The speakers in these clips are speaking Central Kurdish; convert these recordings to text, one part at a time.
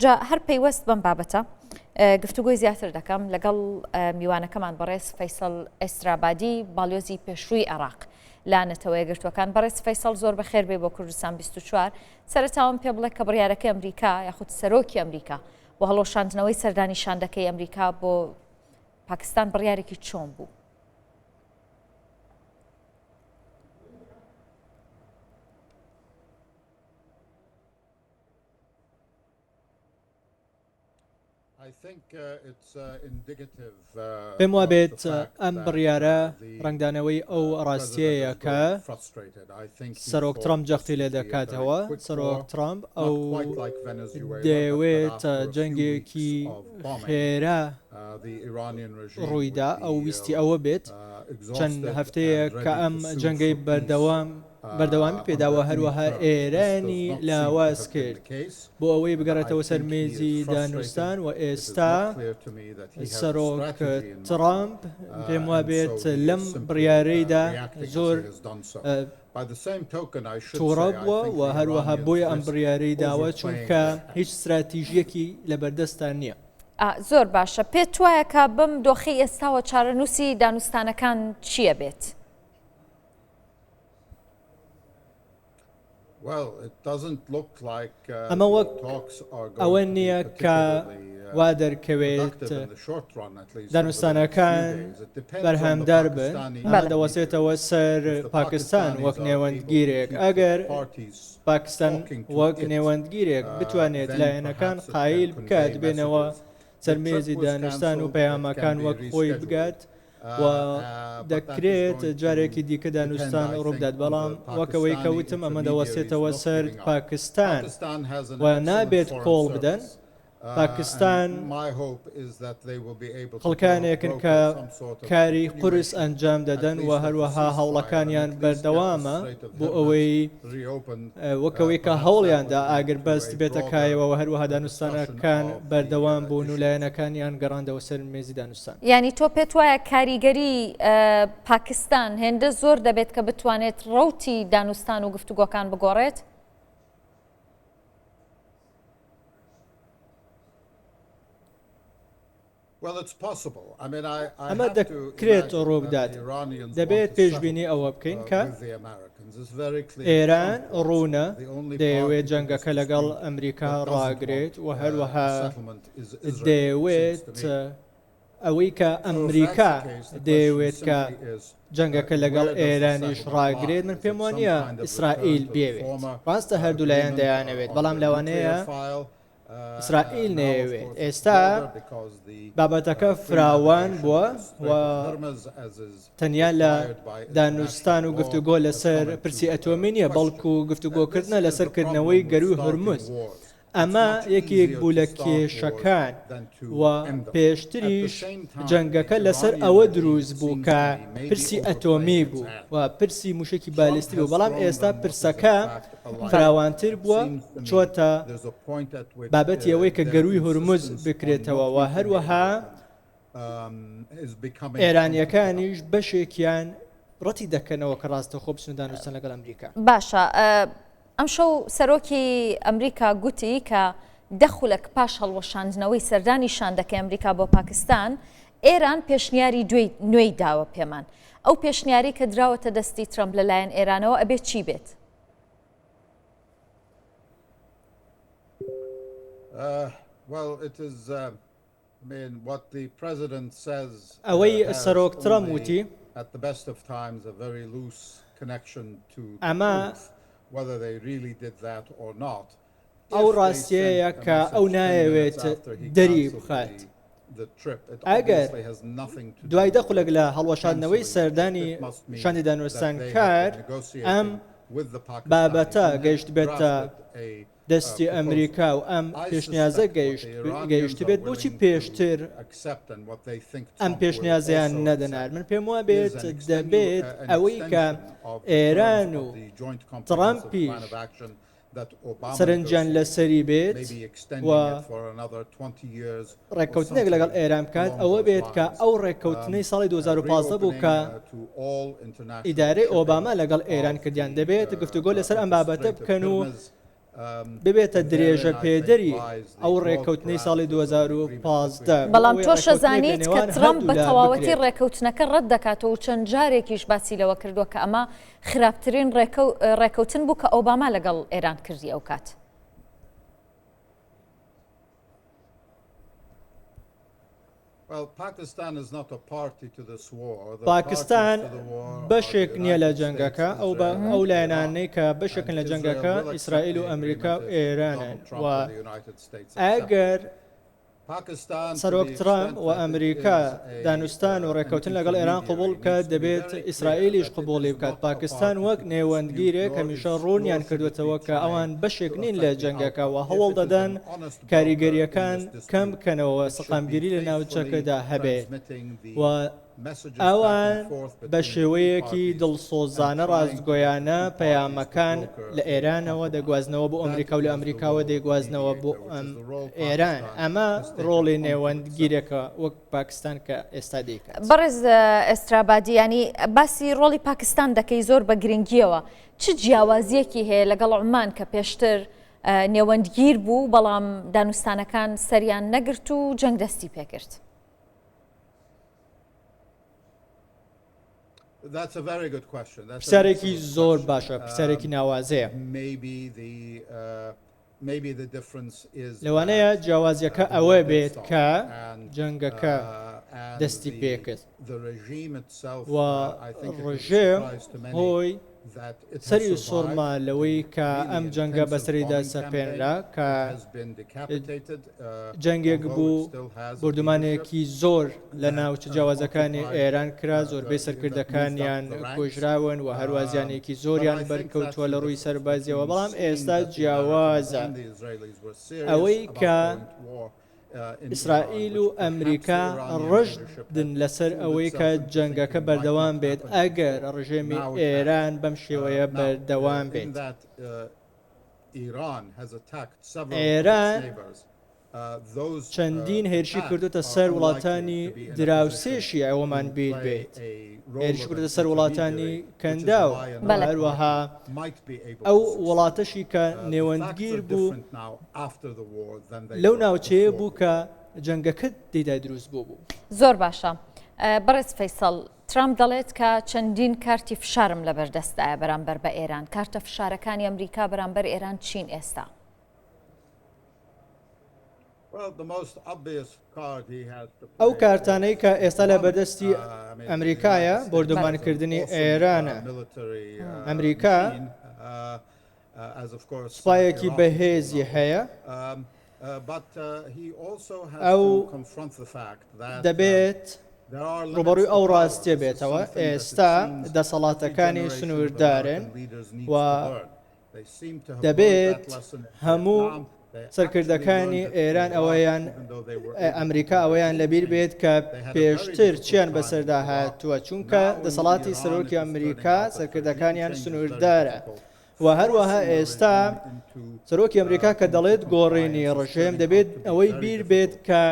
جا هەر پەیوەست بەم بابەتە گفتوگۆی زیاتر دەکەم لەگەڵ میوانەکەمان بەڕێز فەیسەڵ ئێسترابادی باڵیۆزی پێشووی عێراق لا نەتەوەیە گرتوەکان. بەڕێز فەیسەڵ زۆر بەخێر بێ بۆ کوردستان 24. سەرەتاوم پێ بڵێ کە بڕیارەکەی ئەمریکا یاخود سەرۆکی ئەمریکا بۆ هەڵۆشاندنەوەی سەردانی شاندەکەی ئەمریکا بۆ پاکستان بڕیارێکی چۆن بوو؟ پێم وابێت ئەم بڕیارە ڕنگدانەوەی ئەو ڕاستیەیە کە سەرۆک ترامپ جەختی لێ دەکاتەوە. سەرۆک ترامپ ئەو دەیەوێت جەنگێکی خێرا ڕوویدا ئەو ویستی ئەوە بێت چەند هەفتەیە کە ئەم جەنگەی بەردەوامی پێداوە هەروەها ئێرانی لاواز کرد بۆ ئەوەی بگەڕێتەوە سەر مێزی دانوستان و ئێستا سەرۆک ترامپ پێم وابێت لەم بڕیارەیدا زۆر تووڕە بووە و هەروەها بۆیە ئەم بڕیارەی داوە چونکە هیچ استراتیژیەکی لەبەردەستان نییە. زۆر باشە. پێت وایە کە بم دۆخی ئێستاوە چارەنووسی دانوستانەکان چییە بێت؟ ئەمە وەک ئەوە نییە کە وا دەرکەوێت دانوستانەکان بەرهەمدار بن دەوەسێتەوە سەر پاکستان وەک نێوەندگیرێک. ئەگەر پاکستان وەک نێوەندگیرێک بتوانێت لایەنەکان قایل بکات بێنەوە سەرمێزی دانوستان و پەیامەکان وەک خۆی بگات و دەکرێت جارێکی دیکە دانوستان ڕووبدات، بەڵام وەکەوەی کەوتم ئەمە دەوەسێتەوە سەر پاکستان و نابێت کۆڵ بدەن. پاکستان خەڵکانێکن کە کاری قورس ئەنجام دەدەن و هەروەها هەوڵەکانیان بەردەوامە بۆ ئەوەی وەکەوەی کە هەوڵیاندا ئاگر بەست بێتە کایەوە و هەروەها دانوستانەکان بەردەوام بوون و لایەنەکانیان گەڕاندەوە سەر مێزی دانوستان. یعنی تۆ پێت وایە کاریگەری پاکستان هێندە زۆر دەبێت کە بتوانێت ڕەوتی دانوستان و گفتوگۆکان بگۆڕێت؟ ئەمە دەکرێت ڕووبدات. دەبێت پێشبینی ئەوە بکەین کە ئێران ڕوونە دەیەوێت جەنگەکە لەگەڵ ئەمریکا ڕاگرێت و هەروەها دەیەوێت ئەوەی کە ئەمریکا دەیەوێت کە جەنگەکە لەگەڵ ئێرانیش ڕاگرێت. من پێم وانییە ئیسرائیل بێوێت، ڕاستە هەردوو لایەن دەیانەوێت، بەڵام لەوانەیە ئیسرائیل نەیەوێت. ئێستا بابەتەکە فراوان بووە و تەنیا لە دانوستان و گفتوگۆ لەسەر پرسی ئەتۆمی نیە، بەڵکو و گفتوگۆکردنە لەسەرکردنەوەی گەروی هورموز. ئەمە یەکێک بوو لە کێشەکان و پێشتریش جەنگەکە لەسەر ئەوە دروست بوو کە پرسی ئەتۆمی بوو و پرسی موشکی بالیستی بوو، بەڵام ئێستا پرسەکە فراوانتر بووە چۆتە بابەتی ئەوەی کە گەروی هورموز بکرێتەوە و هەروەها ئێرانیەکانیش بەشێکیان ڕەتی دەکەنەوە کە ڕاستەخۆ بچنە دانوستان لەگەڵ ئەمریکا. باشە. ئەم شەو سەرۆکی ئەمریکا گوتی کە دەخولک پاش هەڵوەشاندنەوەی سەردانی شاندەکەی ئەمریکا بۆ پاکستان ئێران پێشنیاری نوێی داوە پێمان. ئەو پێشنیاری کە دراوەتە دەستی ترامپ لەلایەن ئێرانەوە ئەبێت چی بێت؟ ئەوەی سەرۆک ترامپ وتی ئەمە ئەو ڕاستیەیە کە ئەو نایەوێت دەری بخات. ئەگەر دوای دەخولێک لە هەڵوەشاندنەوەی سەردانی شاندی دانوستان کار ئەم بابەتە گەیشت بێتە دەستی ئەمریکا و ئەم پێشنیازە گەیشت بێت، بۆچی پێشتر ئەم پێشنیازیان نەدەنار؟ من پێم وابێت دەبێت ئەوەی کە ئێران و ترامپیش سەرنجیان لەسەری بێت و ڕێککەوتنێک لەگەڵ ئێران بکات ئەوە بێت کە ئەو ڕێککەوتنەی ساڵی 2015 بوو کە ئیدارەی ئۆباما لەگەڵ ئێران کردیان دەبێت گفتوگۆ لەسەر ئەم بابەتە بکەن و ببێتە درێژە پێدەری ئەو ڕێکەوتنەی ساڵی 2015. بەڵام تۆ شەزانیت کە ترامپ بە تەواوەتی ڕێکەوتنەکە ڕەت دەکاتەوە و چەند جارێکیش باسی لەوە کردووە کە ئەمە خراپترین ڕێکەوتن بوو کە ئۆباما لەگەڵ ئێران کردی ئەو کات. پاکستان بەشێک نییە لە جەنگەکە ئەو لایەنانەی کە بەشێکن لە جەنگەکە ئیسرائیل و ئەمریکا و ئێرانن و ئەگەر سەرۆک ترامپ و ئەمریکا دانوستان و ڕێکەوتن لەگەڵ ئێران قبول بکات دەبێت ئیسرائیلیش قبولی بکات. پاکستان وەک نێوەندگیرێک هەمیشە ڕوونیان کردوێتەوە کە ئەوان بەشێک نین لە جەنگەکە و هەوڵ دەدەن کاریگەریەکان کەم بکەنەوە سەقامگیری لە ناوچەکەدا هەبێت و ئەوان بە شێوەیەکی دڵسۆزانە ڕاستگۆیانە پەیامەکان لە ئێرانەوە دەگوازنەوە بۆ ئەمریکا و لە ئەمریکاوە دەیگوازنەوە بۆ ئێران. ئەمە ڕۆڵی نێوەندگیرێکە وەک پاکستان کە ئێستا دیکات. بەڕێز ئێسترابادی ینی باسی ڕۆڵی پاکستان دەکەی زۆر بە گرنگیەوە چ جیاوازیەکی هەیە لەگەڵ عومان کە پێشتر نێوەندگیر بوو بەڵام دانوستانەکان سەریان نەگرت و جەنگ دەستی پێکرد؟ پرسیارێکی زۆر باشە، پرسیارێکی ناوازەیە. لەوانەیە جیاوازیەکە ئەوە بێت کە جەنگەکە دەستی پێکرد و ڕژێم هۆی سەری سۆڕما لەوەی کە ئەم جەنگە بەسەریدا سەپێنرا کە جەنگێک بوو بردومانێکی زۆر لە ناوچە جیاوازەکانی ئێران کرا، زۆربەی سەرکردەکانیان کوژراون و هەروازیانێکی زۆریان بەرکەوتووە لە ڕووی سەربازیەوە. بەڵام ئێستا جیاوازە ئەوەی کە ئیسرائیل و ئەمریکا ڕژدن لەسەر ئەوەی کە جەنگەکە بەردەوام بێت ئەگەر ڕژێمی ئێران بەم شێوەیە بەردەوام بێت. ئێران چەندین هێرشی کردوتە سەر وڵاتانی دراوسێشی ئەوەمان بیر بێت، هێرشی کردە سەر وڵاتانی کەنداو هەروەها ئەو وڵاتەشی کە نێوەندگیر بوو لەو ناوچەیە بوو کە جەنگەکە تێدا دروست بوو. زۆر باشە. بەڕێز فەیسەڵ، ترامپ دەڵێت کە چەندین کارتی فشارم لەبەردەستایە بەرامبەر بە ئێران. کارتە فشارەکانی ئەمریکا بەرامبەر ئێران چین ئێستا؟ ئەو کارتانەی کە ئێستا لە بەردەستی ئەمریکایە بردومانکردنی ئێرانە. ئەمریکا سوپایەکی بەهێزی هەیە، ئەو دەبێت ڕوبەڕووی ئەو ڕاستیە بێتەوە ئێستا دەسەڵاتەکانی سنووردارن و دەبێت هەموو سەرکردەکانی ئێران ئەوەیان ئەمریکا ئەوەیان لەبیر بێت کە پێشتر چیان بەسەردا هاتووە، چونکە دەسەڵاتی سەرۆکی ئەمریکا سەرکردەکانیان سنووردارە و هەروەها ئێستا سەرۆکی ئەمریکا کە دەڵێت گۆڕینی ڕژێم دەبێت ئەوەی بیر بێت کە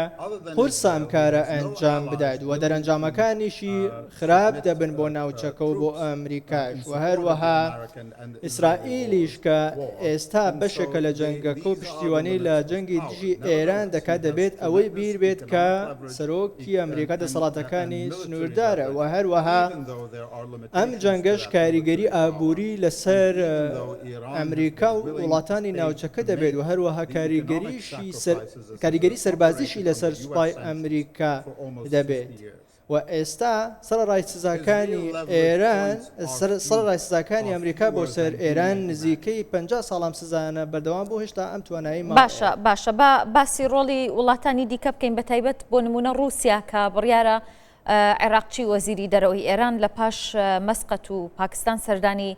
قورس ئەم کارە ئەنجام بدات و دەرەنجامەکانیشی خراپ دەبن بۆ ناوچەکە و بۆ ئەمریکاش و هەروەها ئیسرائیلیش کە ئێستا بەشێکە لە جەنگەکە و پشتیوانی لە جەنگی دژی ئێران دەکات دەبێت ئەوەی بیر بێت کە سەرۆکی ئەمریکا دەسەڵاتەکانی سنووردارە و هەروەها ئەم جەنگەش کاریگەری ئابووری لەسەر ئەمریکا و وڵاتانی ناوچەکە دەبێت و هەروەها کاریگەری سەربازیشی لەسەر سوپای ئەمریکا دەبێت و ئێستا سەرڕای سزاکانی ئێران سەرڕای سزاکانی ئەمریکا بۆ سەر ئێران نزیکەی 50 ساڵام سزانە بەردەوام بۆ هێشتا ئەم توانایی باشە باسی ڕۆڵی وڵاتانی دیکە بکەین بە تایبەت بۆ نمونە رووسیا کە بڕیارە عێراقچی وەزیری دەرەوەی ئێران لە پاش مەسقەت و پاکستان سەردانی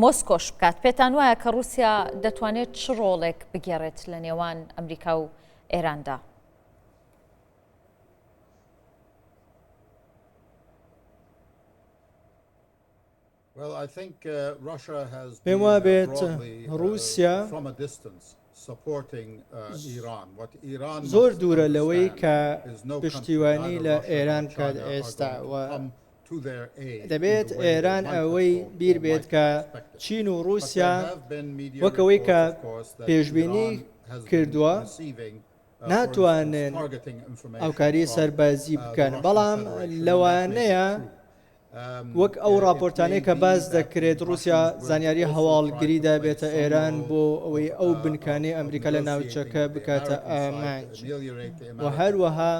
مۆسکۆش بکات. پێتان وایە کە رووسیا دەتوانێت چ ڕۆڵێک بگێڕێت لە نێوان ئەمریکا و ئێراندا؟ پێم وا بێت رووسیا زۆر دوورە لەوەی کە پشتیوانی لە ئێران کات ئێستا و دەبێت ئێران ئەوەی بیر بێت کە چین و رووسیا وەکەوەی کە پێشبینی کردووە ناتوانن ئەوکاری سەربازی بکەن، بەڵام لەوانەیە وەک ئەو راپۆرتانەی کە باز دەکرێت رووسیا زانیاری هەواڵگریدا بێتە ئێران بۆ ئەوەی ئەو بنکانی ئەمریکا لە ناوچەکە بکاتە ئامانج و هەروەها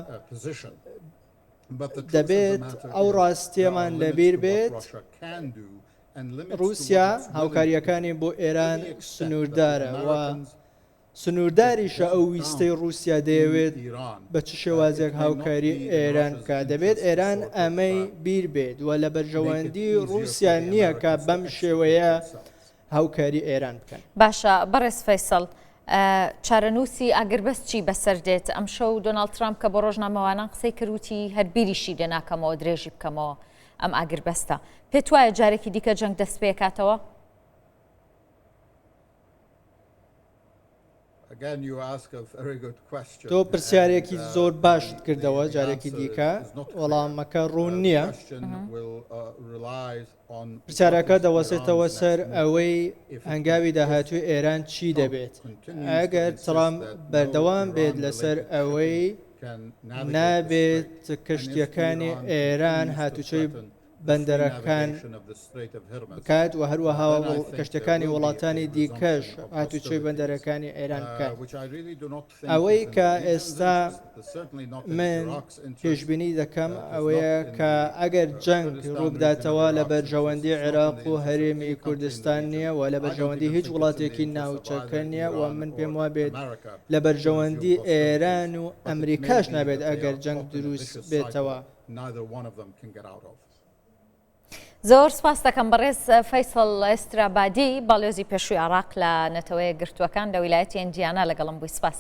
دەبێت ئەو ڕاستیەمان لەبیر بێت رووسیا هاوکاریەکانی بۆ ئێران سنووردارە و سنوورداریشە ئەو ویستەی رووسیا دەیەوێت بە چ شێوازێک هاوکاری ئێران بکە. دەبێت ئێران ئەمەی بیر بێت و لە بەرژەوەندی رووسیا نییە کە بەم شێوەیە هاوکاری ئێران بکەن. باشە بەڕێز فەیسەڵ، چارەنووسی ئاگربەست چی بەسەر دێت؟ ئەم شەو دۆناڵد ترامپ کە بۆ ڕۆژنامەوانان قسەی کردوتی هەر بیریشی دێناکەمەوە درێژی بکەمەوە ئەم ئاگربەستە. پێت وایە جارێکی دیکە جەنگ دەست پێ کاتەوە؟ تۆ پرسیارێکی زۆر باشت کردەوە جارێکی دیکە، وەڵامەکە ڕوون نییە. پرسیارەکە دەوەسێتەوە سەر ئەوەی هەنگاوی داهاتووی ئێران چی دەبێت. ئەگەر ترامپ بەردەوام بێت لەسەر ئەوەی نابێت کەشتیەکانی ئێران هاتوچۆی بەندەرەکان بکات و هەروەها کەشتەکانی وڵاتانی دیکەش هاتوچۆی بەندەرەکانی ئێران بکات. ئەوەی کە ئێستا من پێشبینی دەکەم ئەوەیە کە ئەگەر جەنگ ڕووبداتەوە لە بەرژەوەندی عێراق و هەرێمی کوردستان نییە و لە بەرژەوەندی هیچ وڵاتێکی ناوچەکە نییە و من پێم وابێت لە بەرژەوەندی ئێران و ئەمریکاش نابێت ئەگەر جەنگ دروست بێتەوە. زۆر سپاس دەکەم بەڕێز فەیسەڵ ئێسترابادی، باڵێۆزی پێشووی عێراق لە نەتەوەیە گرتووەکان لە ویلایەتی ئیندیانا لەگەڵم بووی. سپاس.